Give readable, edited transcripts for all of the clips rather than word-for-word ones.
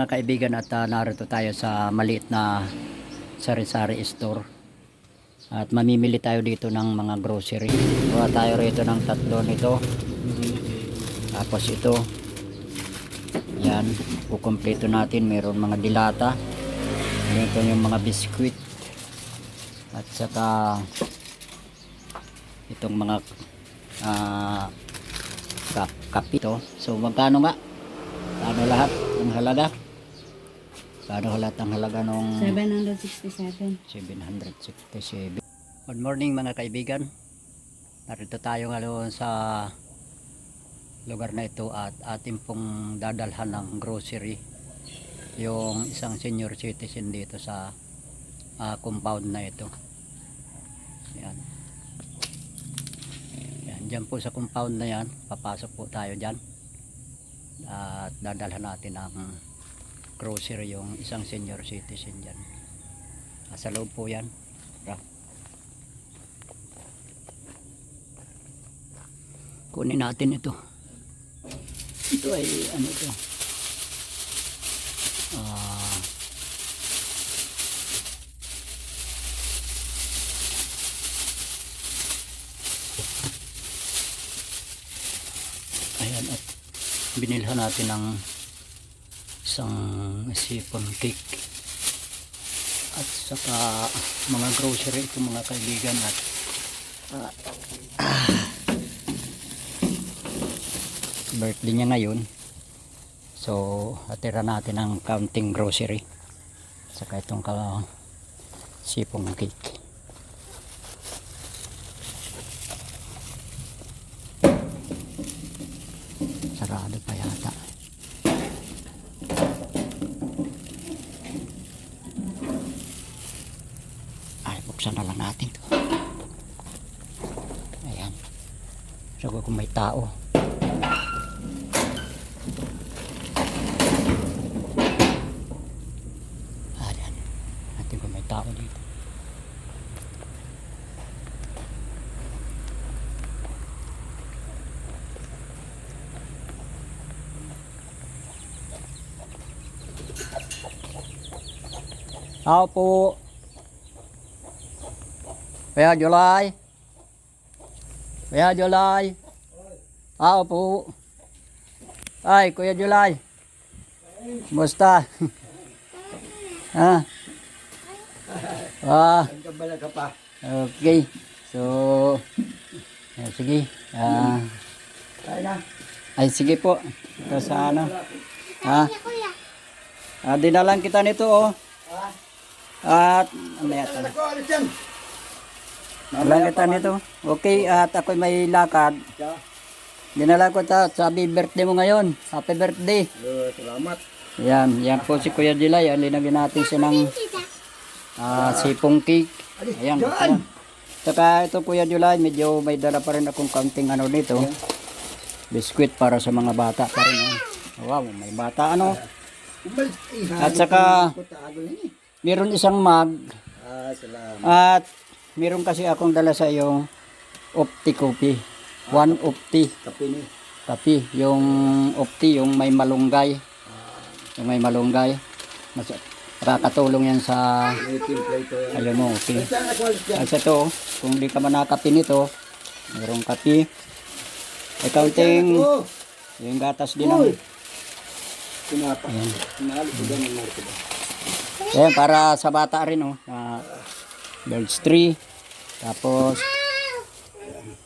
mga kaibigan at narito tayo sa maliit na sari-sari store. At mamimili tayo dito ng mga grocery. Kuha tayo rito ng tatlo nito. Tapos ito. Yan, kukumpleto natin. Meron mga dilata. Ito yung mga biskuit. At saka itong mga kapito. So magkano nga? Ano lahat ang halaga? Paano lahat ang halaga nung 767. 767. Good morning mga kaibigan. Narito tayo ngayon sa lugar na ito at ating pong dadalhan ng grocery. Yung isang senior citizen dito sa compound na ito. Yan. Yan, dyan po sa compound na yan. Papasok po tayo dyan. At dadalhan natin ang grocery yung isang senior citizen dyan. Sa loob po yan. Kunin natin ito. Ito ay ano ito? Ayan, at binilhan natin ng isang sipon cake at saka mga grocery ito mga kaibigan. At birthday niya ngayon, so atira natin ang counting grocery saka itong sipong cake. Sarado pa yata. Ay, buksan na lang natin to. Ayan, so kung may tao. Ayan, natin kung may tao dito. Tao po. Kuya July. Kuya July. Tao po. Ay, Kuya July. Kumusta? Ha? Okay. So, sige. Ay, sige po. Ito sa ano. Ha? Dinalan kita nito, oh. At mamaya tayo. Dinalan kita nito. Okay, at ako'y may lakad. Dinala ko sa happy birthday mo ngayon. Happy birthday. Salamat. Yan po si Kuya Dilay. Linagyan natin siya ng sipong cake. Ayan. Saka ito Kuya Dilay, medyo may dala pa rin akong counting ano dito. Biskuit para sa mga bata pa rin. Wow, may bata ano. At saka meron isang mug. At meron kasi akong dala sa iyo Opti coffee. 1 Opti. Kape. Yung Opti, yung may malunggay. Yung may malunggay. Nakakatulong yan sa ayaw mo, okay. At sa ito, kung di ka man nakape nito, mayroong kape. Ay counting yung gatas din ang ayan, para sa bata rin, oh. Birds tree. Tapos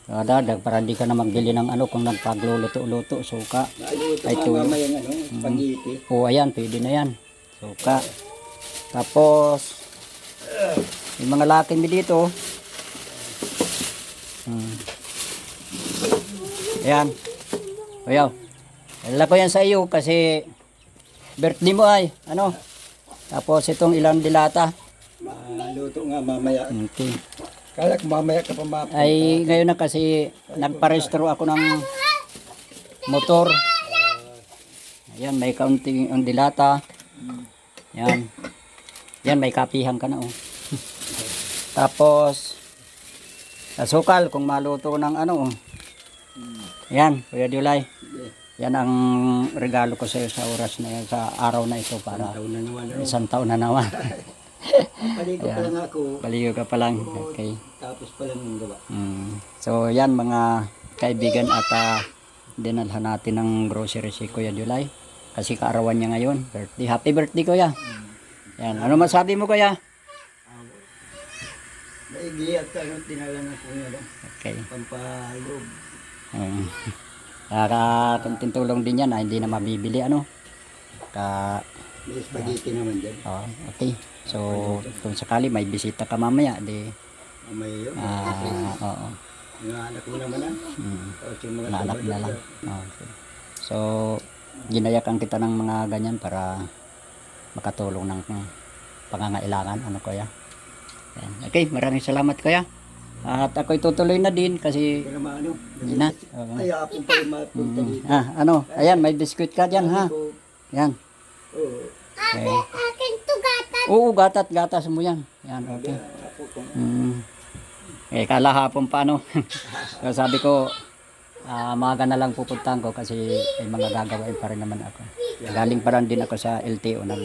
dadag para hindi ka na magbili ng ano kung nagpagluluto-luto, suka. Ay tuyo. O ayan, pwede na yan. Suka. Tapos yung mga laking dito. Ayan. Ayaw. Dala ko yan sa iyo kasi birthday mo ay ano. Tapos itong ilang dilata. Luto nga mamaya. Okay. Kala ko mamaya ka pa mapunta. Ay ngayon na kasi nagparehistro ako ng motor. Ayan, may counting ang dilata. Yan. Yan, may kapihan ka na, oh. Tapos asukal kung maluto ng ano, oh. Yan, Kuya Dilay. yan ang regalo ko sa iyo sa oras na yan, sa araw na ito para Taon na naman. Ano? isang taon na naman. Paligo pa lang ako. Paligo ka pa lang. Okay. Tapos pa lang yung gawa. So yan mga kaibigan at dinalhan natin ng grocery si Kuya July. Kasi kaarawan niya ngayon. Birthday. Happy birthday Kuya. Yan. Ano masabi mo Kuya? Maigi at ano, tinala na po niya. Okay. Pampaloob. Kakakunting tulong din yan hindi na mabibili ano. May spaghetti naman dyan. Okay. So kung sakali may bisita ka mamaya di May yun. oo. Yung anak mo naman ah. Tapos yung mga Naanak na lang. trabador. Okay. So ginayakan kita ng mga ganyan para makatulong ng pangangailangan ano Kuya. Yan. Okay, maraming salamat Kuya. At ako'y tutuloy na din kasi Hindi naman ano. hindi na. Oo. Ay, apong pa yung mapunta dito. Ano, ayan may biskuit ka dyan ha. Ko, Yan. oo. Okay. Akin to gata. Oo, gatas mo yan. Yan, okay. Apo ko. Kala hapon pa no. So, sabi ko, maaga na lang pupuntahan ko kasi may mga gagawin pa rin naman ako. Galing pa rin din ako sa LTO ng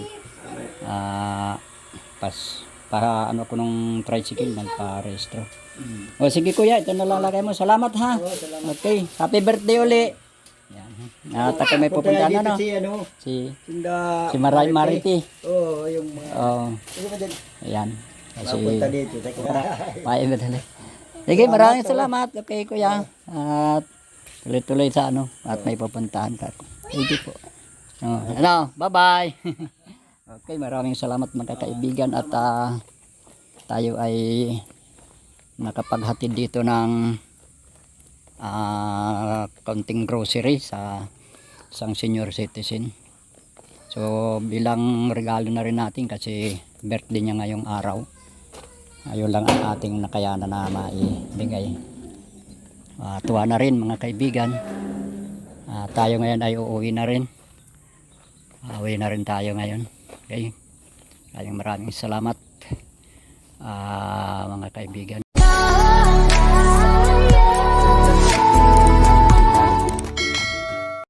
para ano ko nung tricycle nagpa-restro. O sige kuya, ito na lang lagay mo. Salamat ha. Okay, happy birthday uli. Yan. At ako may pupuntahan na no. Si ano, Si Maray Mariti. Oo, yung mga... Sige pa dyan. Ayan. Kasi Mapunta dito. madali. Sige, maraming salamat. Okay, kuya. At tuloy-tuloy sa ano. At may pupuntahan ka. Sige po. Bye-bye. Okay, maraming salamat mga kaibigan. At tayo ay nakapaghatid dito ng kaunting grocery sa isang senior citizen. So bilang regalo na rin natin kasi birthday niya ngayong araw. Ayun lang ang ating nakayanan na maibigay. Tuwa na rin mga kaibigan. Tayo ngayon ay uuwi na rin. Uuwi na rin tayo ngayon. Okay. Maraming salamat mga kaibigan.